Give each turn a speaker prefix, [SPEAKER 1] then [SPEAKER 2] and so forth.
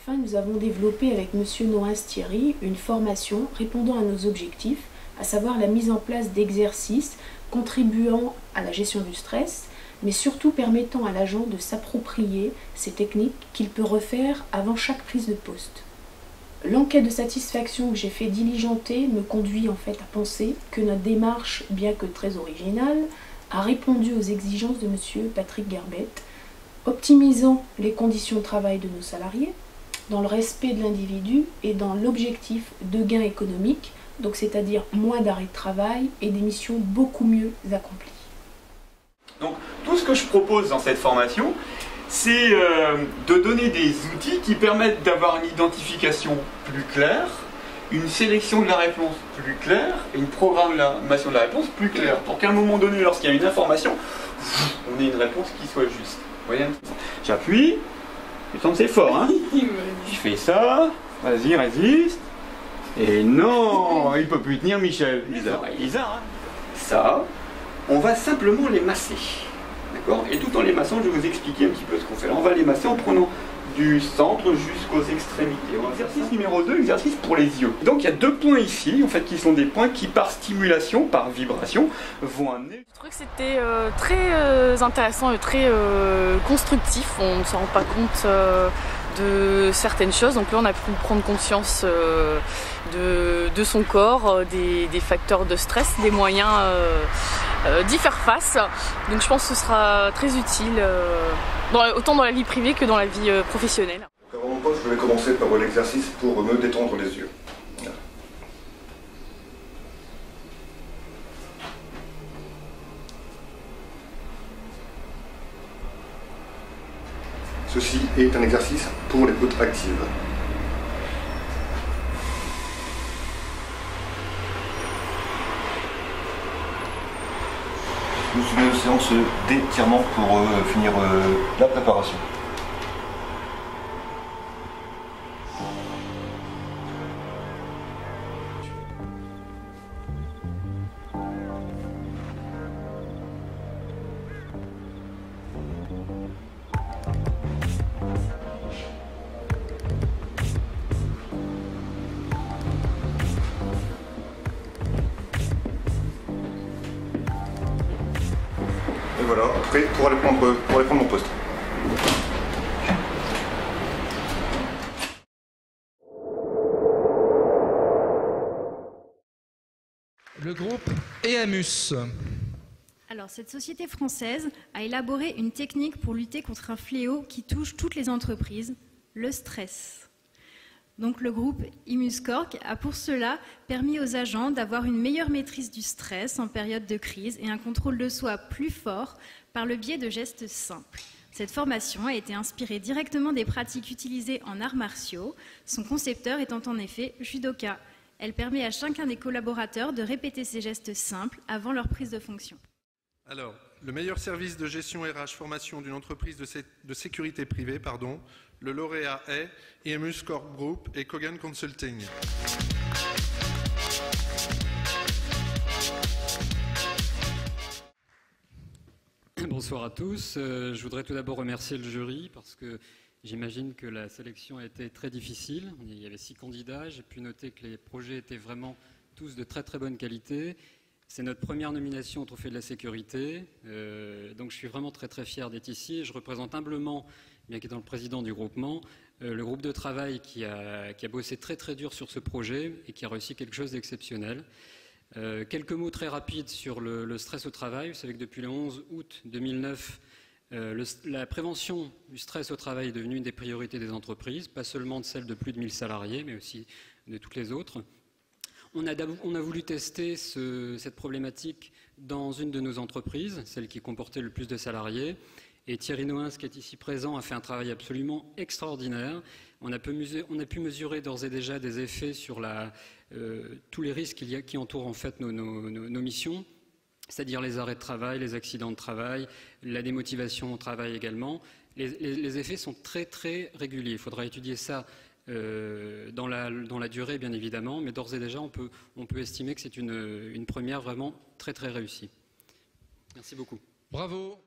[SPEAKER 1] Enfin, nous avons développé avec M. Noins-Thierry une formation répondant à nos objectifs, à savoir la mise en place d'exercices contribuant à la gestion du stress, mais surtout permettant à l'agent de s'approprier ces techniques qu'il peut refaire avant chaque prise de poste. L'enquête de satisfaction que j'ai fait diligenter me conduit en fait à penser que notre démarche, bien que très originale, a répondu aux exigences de M. Patrick Garbett, optimisant les conditions de travail de nos salariés, dans le respect de l'individu et dans l'objectif de gain économique, donc c'est-à-dire moins d'arrêt de travail et des missions beaucoup mieux accomplies.
[SPEAKER 2] Donc tout ce que je propose dans cette formation, c'est de donner des outils qui permettent d'avoir une identification plus claire, une sélection de la réponse plus claire et une programmation de la réponse plus claire, pour qu'à un moment donné, lorsqu'il y a une information, on ait une réponse qui soit juste. Vous voyez, j'appuie, c'est fort, hein. Je fais ça, vas-y, résiste. Et non, il peut plus tenir Michel. Bizarre, hein. Ça, on va simplement les masser. D'accord. Et tout en les massant, je vais vous expliquer un petit peu ce qu'on fait. Là, on va les masser en prenant du centre jusqu'aux extrémités. Exercice numéro 2, exercice pour les yeux. Donc il y a deux points ici, en fait, qui sont des points qui, par stimulation, par vibration, vont amener...
[SPEAKER 3] Je trouvais que c'était très intéressant et très constructif. On ne s'en rend pas compte de certaines choses. Donc là, on a pu prendre conscience de son corps, des facteurs de stress, des moyens d'y faire face. Donc je pense que ce sera très utile, autant dans la vie privée que dans la vie professionnelle.
[SPEAKER 4] Donc avant mon poste, je vais commencer par l'exercice pour me détendre les yeux. Voilà. Ceci est un exercice pour l'écoute active. Je me suis mis aux séances d'étirement pour finir la préparation. Et voilà, prêt pour aller prendre mon poste.
[SPEAKER 5] Le groupe EAMUS.
[SPEAKER 6] Alors, cette société française a élaboré une technique pour lutter contre un fléau qui touche toutes les entreprises, le stress. Donc, le groupe ImusCorp a pour cela permis aux agents d'avoir une meilleure maîtrise du stress en période de crise et un contrôle de soi plus fort par le biais de gestes simples. Cette formation a été inspirée directement des pratiques utilisées en arts martiaux, son concepteur étant en effet judoka. Elle permet à chacun des collaborateurs de répéter ces gestes simples avant leur prise de fonction.
[SPEAKER 5] Alors, le meilleur service de gestion RH formation d'une entreprise de sécurité privée, le lauréat est ImusCorp Group et Kogan Consulting.
[SPEAKER 7] Bonsoir à tous. Je voudrais tout d'abord remercier le jury parce que j'imagine que la sélection a été très difficile. Il y avait 6 candidats. J'ai pu noter que les projets étaient vraiment tous de très très bonne qualité. C'est notre première nomination au Trophée de la Sécurité. Donc je suis vraiment très très fier d'être ici. Et je représente humblement, bien qu'étant le président du groupement, le groupe de travail qui a bossé très très dur sur ce projet et qui a réussi quelque chose d'exceptionnel. Quelques mots très rapides sur le stress au travail. Vous savez que depuis le 11 août 2009, la prévention du stress au travail est devenue une des priorités des entreprises, pas seulement de celles de plus de 1000 salariés, mais aussi de toutes les autres. On a voulu tester cette problématique dans une de nos entreprises, celle qui comportait le plus de salariés. Et Thierry Noins, qui est ici présent, a fait un travail absolument extraordinaire. On a pu mesurer d'ores et déjà des effets sur tous les risques qui entourent en fait nos missions, c'est-à-dire les arrêts de travail, les accidents de travail, la démotivation au travail également. Les effets sont très très réguliers. Il faudra étudier ça dans la durée, bien évidemment, mais d'ores et déjà, on peut estimer que c'est une première vraiment très très réussie. Merci beaucoup.
[SPEAKER 5] Bravo.